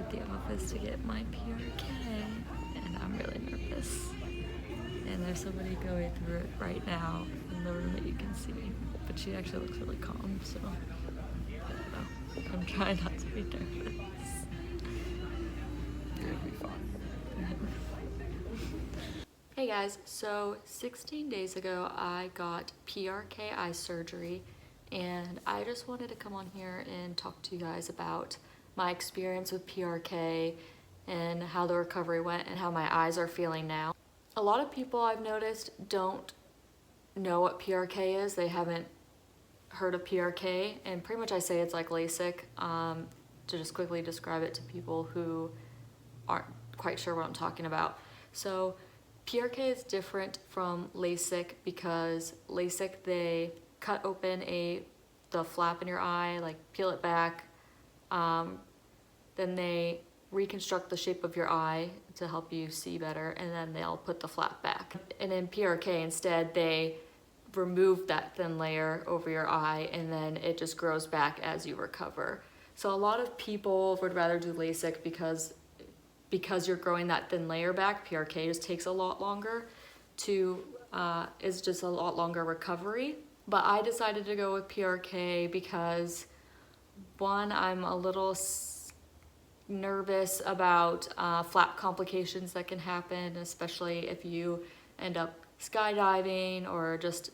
at the office to get my PRK, and I'm really nervous. And there's somebody going through it right now in the room that you can see, but she actually looks really calm, so I don't know. I'm trying not to be nervous. It'll be fine. Hey guys, so 16 days ago I got PRK eye surgery, and I just wanted to come on here and talk to you guys about my experience with PRK and how the recovery went and how my eyes are feeling now. A lot of people I've noticed don't know what PRK is. They haven't heard of PRK, and pretty much I say it's like LASIK, to just quickly describe it to people who aren't quite sure what I'm talking about. So PRK is different from LASIK because LASIK, they cut open the flap in your eye, like peel it back, then they reconstruct the shape of your eye to help you see better, and then they'll put the flap back. And in PRK instead, they remove that thin layer over your eye, and then it just grows back as you recover. So a lot of people would rather do LASIK because you're growing that thin layer back. PRK just takes a lot longer is just a lot longer recovery. But I decided to go with PRK because, one, I'm a little nervous about flap complications that can happen, especially if you end up skydiving or just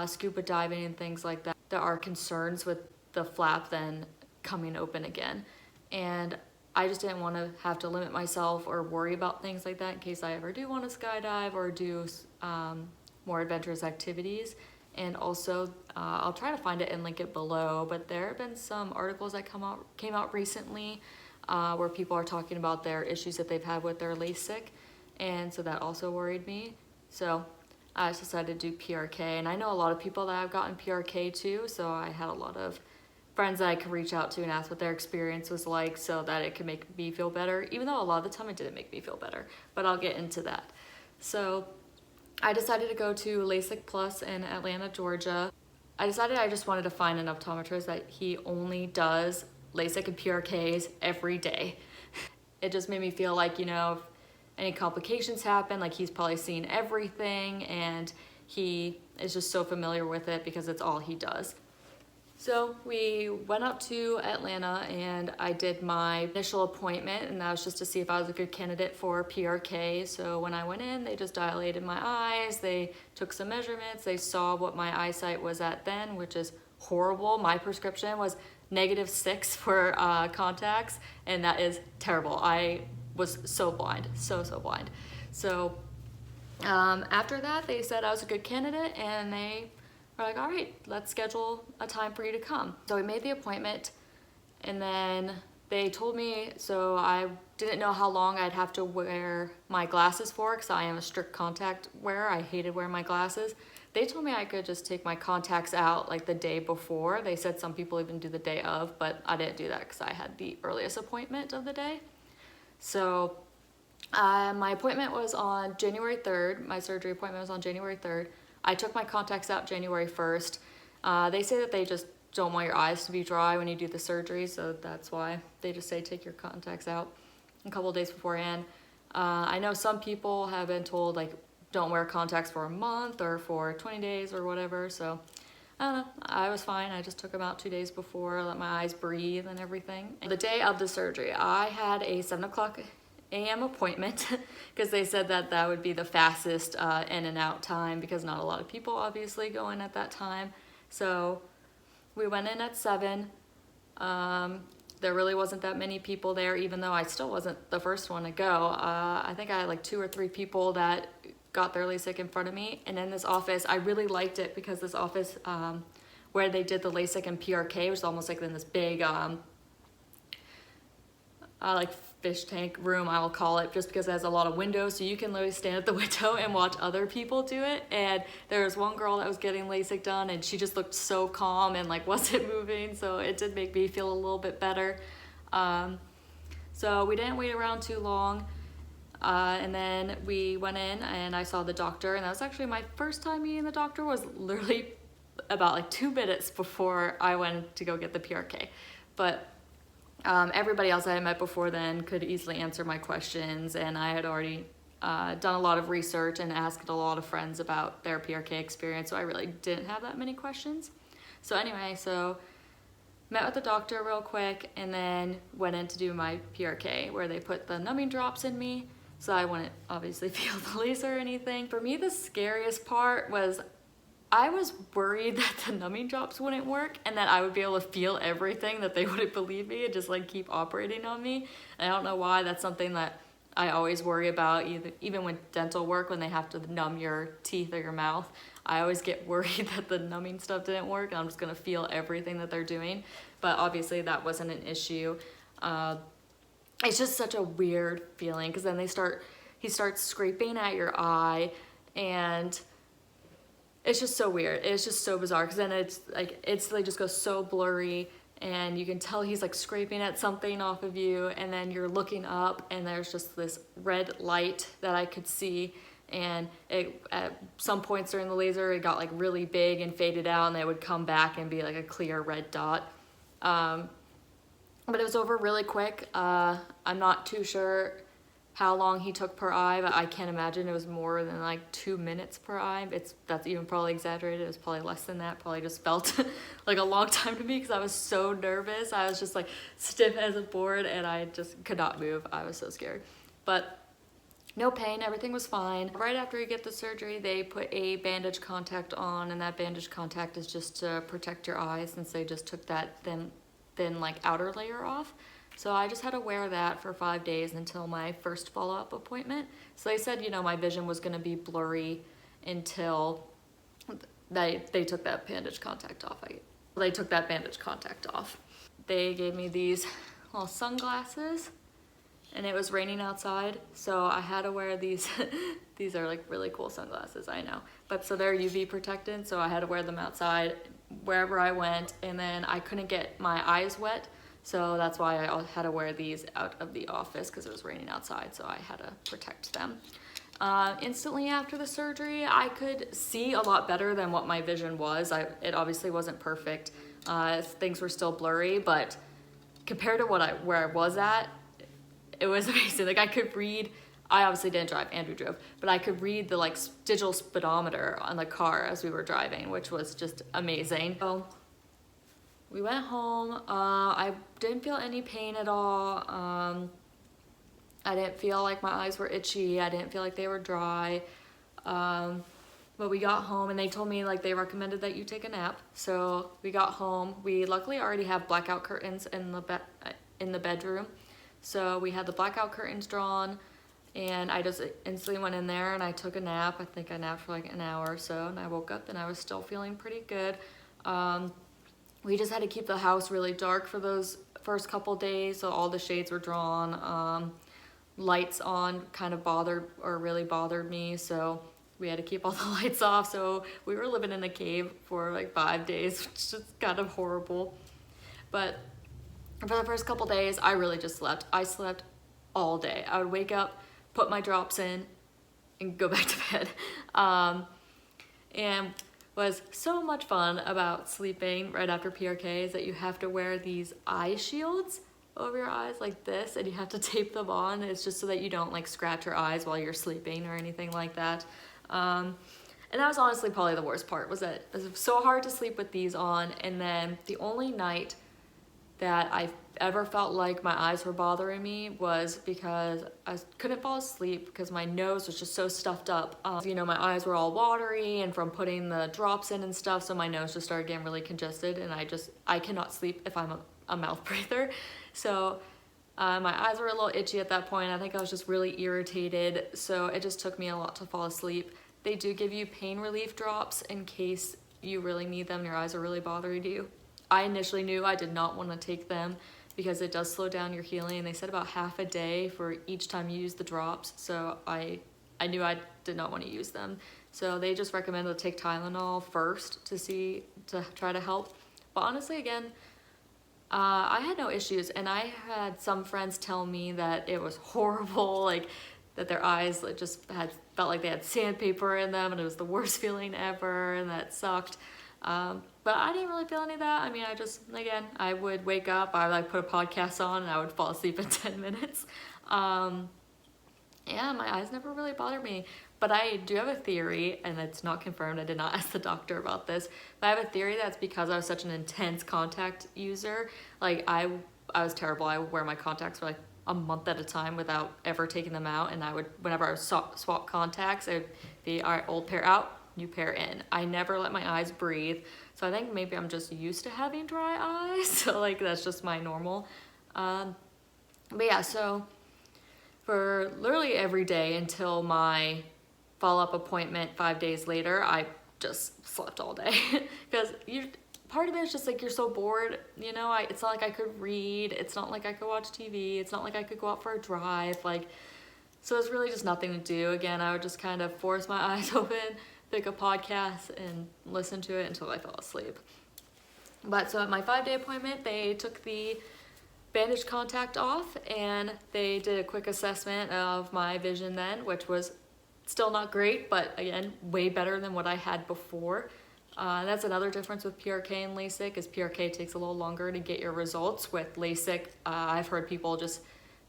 scuba diving and things like that. There are concerns with the flap then coming open again, and I just didn't want to have to limit myself or worry about things like that in case I ever do want to skydive or do more adventurous activities. And also, I'll try to find it and link it below, but there have been some articles that came out recently where people are talking about their issues that they've had with their LASIK, and so that also worried me. So I just decided to do PRK, and I know a lot of people that have gotten PRK too, so I had a lot of friends that I could reach out to and ask what their experience was like so that it could make me feel better, even though a lot of the time it didn't make me feel better, but I'll get into that. So I decided to go to LASIK Plus in Atlanta, Georgia. I decided I just wanted to find an optometrist that he only does LASIK and PRKs every day. It just made me feel like, you know, if any complications happen, like he's probably seen everything and he is just so familiar with it because it's all he does. So we went up to Atlanta and I did my initial appointment, and that was just to see if I was a good candidate for PRK. So when I went in, they just dilated my eyes, they took some measurements, they saw what my eyesight was at then, which is horrible. My prescription was -6 for contacts, and that is terrible. I was so blind, so blind. So after that, they said I was a good candidate, and they were like, all right, let's schedule a time for you to come. So we made the appointment, and then they told me, so I didn't know how long I'd have to wear my glasses for, because I am a strict contact wearer. I hated wearing my glasses. They told me I could just take my contacts out like the day before. They said some people even do the day of, but I didn't do that because I had the earliest appointment of the day. So my appointment was on January 3rd. My surgery appointment was on January 3rd. I took my contacts out January 1st. They say that they just don't want your eyes to be dry when you do the surgery, so that's why they just say take your contacts out a couple days beforehand. I know some people have been told like don't wear contacts for a month or for 20 days or whatever, so I don't know. I was fine. I just took them out 2 days before, let my eyes breathe and everything. The day of the surgery, I had a 7:00 a.m. appointment because they said that that would be the fastest in and out time because not a lot of people obviously go in at that time. So we went in at 7. There really wasn't that many people there, even though I still wasn't the first one to go. I think I had like 2 or 3 people that got their LASIK in front of me. And in this office, I really liked it because this office where they did the LASIK and PRK was almost like in this big like fish tank room, I will call it, just because it has a lot of windows, so you can literally stand at the window and watch other people do it. And there was one girl that was getting LASIK done, and she just looked so calm and like wasn't moving, so it did make me feel a little bit better. So we didn't wait around too long, and then we went in and I saw the doctor, and that was actually my first time meeting the doctor. Was literally about like 2 minutes before I went to go get the PRK. But Everybody else I had met before then could easily answer my questions, and I had already done a lot of research and asked a lot of friends about their PRK experience, so I really didn't have that many questions. So anyway, met with the doctor real quick and then went in to do my PRK, where they put the numbing drops in me, so I wouldn't obviously feel the laser or anything. For me, the scariest part was I was worried that the numbing drops wouldn't work and that I would be able to feel everything, that they wouldn't believe me and just like keep operating on me. And I don't know why, that's something that I always worry about, even with dental work, when they have to numb your teeth or your mouth. I always get worried that the numbing stuff didn't work and I'm just gonna feel everything that they're doing. But obviously that wasn't an issue. It's just such a weird feeling, because then he starts scraping at your eye, and it's just so weird. It's just so bizarre, because then it's like just goes so blurry, and you can tell he's like scraping at something off of you, and then you're looking up and there's just this red light that I could see, and at some points during the laser it got like really big and faded out, and it would come back and be like a clear red dot. But it was over really quick. I'm not too sure how long he took per eye, but I can't imagine it was more than like 2 minutes per eye. That's even probably exaggerated. It was probably less than that. Probably just felt like a long time to me, because I was so nervous. I was just like stiff as a board, and I just could not move. I was so scared. But no pain, everything was fine. Right after you get the surgery, they put a bandage contact on, and that bandage contact is just to protect your eyes, since they just took that thin like outer layer off. So I just had to wear that for 5 days until my first follow-up appointment. So they said, my vision was gonna be blurry until they took that bandage contact off. They took that bandage contact off. They gave me these little sunglasses, and it was raining outside, so I had to wear these. These are like really cool sunglasses, I know. But so they're UV protectant, so I had to wear them outside wherever I went, and then I couldn't get my eyes wet, so that's why I had to wear these out of the office, because it was raining outside, so I had to protect them. Instantly after the surgery, I could see a lot better than what my vision was. It obviously wasn't perfect. Things were still blurry, but compared to where I was at, it was amazing. Like I could read, I obviously didn't drive, Andrew drove, but I could read the like digital speedometer on the car as we were driving, which was just amazing. So we went home. I didn't feel any pain at all. I didn't feel like my eyes were itchy. I didn't feel like they were dry. But we got home, and they told me like they recommended that you take a nap. So we got home. We luckily already have blackout curtains in the bedroom. So we had the blackout curtains drawn, and I just instantly went in there and I took a nap. I think I napped for like an hour or so, and I woke up and I was still feeling pretty good. We just had to keep the house really dark for those first couple days, so all the shades were drawn. Lights on kind of really bothered me, so we had to keep all the lights off. So we were living in a cave for like 5 days, which is kind of horrible. But for the first couple days, I really just slept. I slept all day. I would wake up, put my drops in, and go back to bed. And was so much fun about sleeping right after PRK is that you have to wear these eye shields over your eyes like this, and you have to tape them on. It's just so that you don't like scratch your eyes while you're sleeping or anything like that. And that was honestly probably the worst part, was that it was so hard to sleep with these on. And then the only night that I ever felt like my eyes were bothering me was because I couldn't fall asleep because my nose was just so stuffed up. My eyes were all watery and from putting the drops in and stuff, so my nose just started getting really congested, and I cannot sleep if I'm a mouth breather. So my eyes were a little itchy at that point. I think I was just really irritated, so it just took me a lot to fall asleep. They do give you pain relief drops in case you really need them, your eyes are really bothering you. I initially knew I did not want to take them because it does slow down your healing, and they said about half a day for each time you use the drops, so I knew I did not want to use them. So they just recommended to take Tylenol first to try to help. But honestly, again, I had no issues, and I had some friends tell me that it was horrible, like that their eyes just felt like they had sandpaper in them, and it was the worst feeling ever, and that sucked. But I didn't really feel any of that. I mean, again, I would wake up, I like put a podcast on, and I would fall asleep in 10 minutes. Yeah, my eyes never really bothered me. But I do have a theory, and it's not confirmed. I did not ask the doctor about this. But I have a theory that's because I was such an intense contact user. Like, I was terrible. I would wear my contacts for like a month at a time without ever taking them out. And I would, whenever I would swap contacts, it would be, all right, old pair out, new pair in. I never let my eyes breathe. So I think maybe I'm just used to having dry eyes. So like, that's just my normal. But yeah, so for literally every day until my follow-up appointment 5 days later, I just slept all day. Because part of it is just like you're so bored, you know. It's not like I could read, it's not like I could watch TV, it's not like I could go out for a drive, like, so it's really just nothing to do. Again, I would just kind of force my eyes open, pick a podcast, and listen to it until I fell asleep. But so at my 5-day appointment, they took the bandage contact off, and they did a quick assessment of my vision then, which was still not great, but again, way better than what I had before. That's another difference with PRK and LASIK, is PRK takes a little longer to get your results. With LASIK, I've heard people just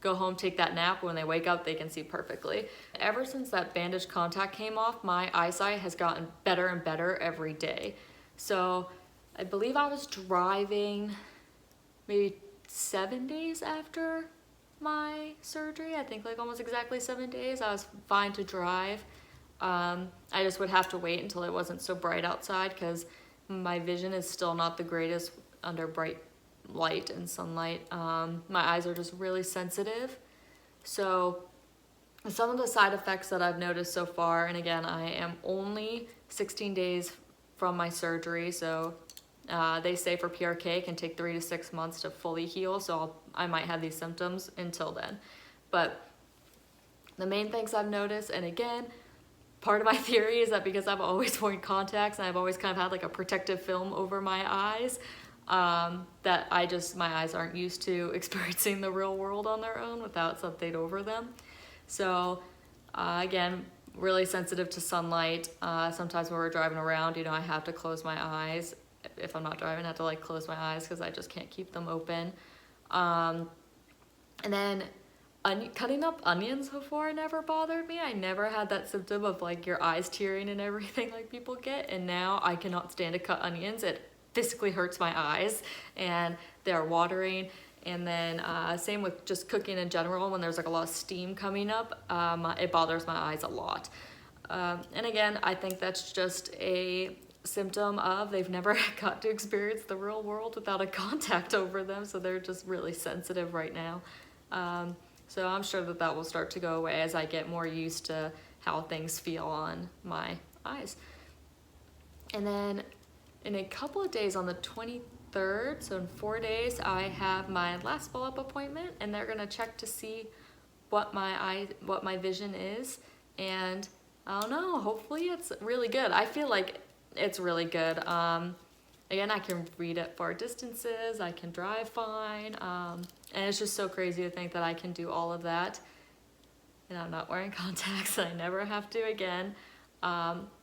go home, take that nap, when they wake up, they can see perfectly. Ever since that bandage contact came off, my eyesight has gotten better and better every day. So I believe I was driving maybe 7 days after my surgery. I think like almost exactly 7 days. I was fine to drive. I just would have to wait until it wasn't so bright outside, because my vision is still not the greatest under bright light and sunlight. My eyes are just really sensitive. So some of the side effects that I've noticed so far, and again, I am only 16 days from my surgery, so they say for PRK it can take 3 to 6 months to fully heal, so I might have these symptoms until then. But the main things I've noticed, and again, part of my theory is that because I've always worn contacts and I've always kind of had like a protective film over my eyes, that my eyes aren't used to experiencing the real world on their own without something over them. So again, really sensitive to sunlight. Sometimes when we're driving around, I have to close my eyes. If I'm not driving, I have to like close my eyes because I just can't keep them open. And then cutting up onions before never bothered me. I never had that symptom of like your eyes tearing and everything like people get, and now I cannot stand to cut onions. It physically hurts my eyes and they're watering. And then same with just cooking in general, when there's like a lot of steam coming up, it bothers my eyes a lot. And again, I think that's just a symptom of they've never got to experience the real world without a contact over them, so they're just really sensitive right now. So I'm sure that will start to go away as I get more used to how things feel on my eyes. And then in a couple of days, on the 23rd, so in 4 days, I have my last follow-up appointment, and they're gonna check to see what my vision is. And I don't know, hopefully it's really good. I feel like it's really good. Again, I can read at far distances, I can drive fine, and it's just so crazy to think that I can do all of that. And I'm not wearing contacts, and I never have to again.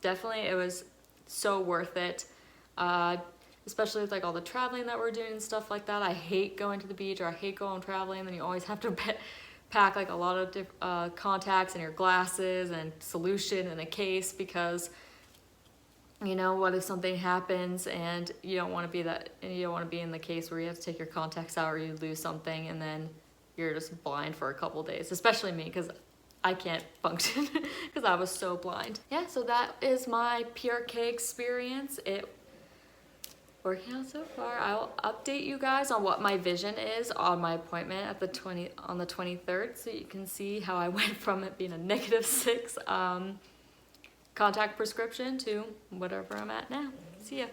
Definitely, it was so worth it, especially with like all the traveling that we're doing and stuff like that. I hate going to the beach, or I hate going traveling, and you always have to pack like a lot of contacts and your glasses and solution in a case, because what if something happens and you don't want to be in the case where you have to take your contacts out or you lose something and then you're just blind for a couple days, especially me, because I can't function because I was so blind. Yeah, so that is my PRK experience. It working out so far. I'll update you guys on what my vision is on my appointment at on the 23rd, so you can see how I went from it being a -6 contact prescription to whatever I'm at now. See ya.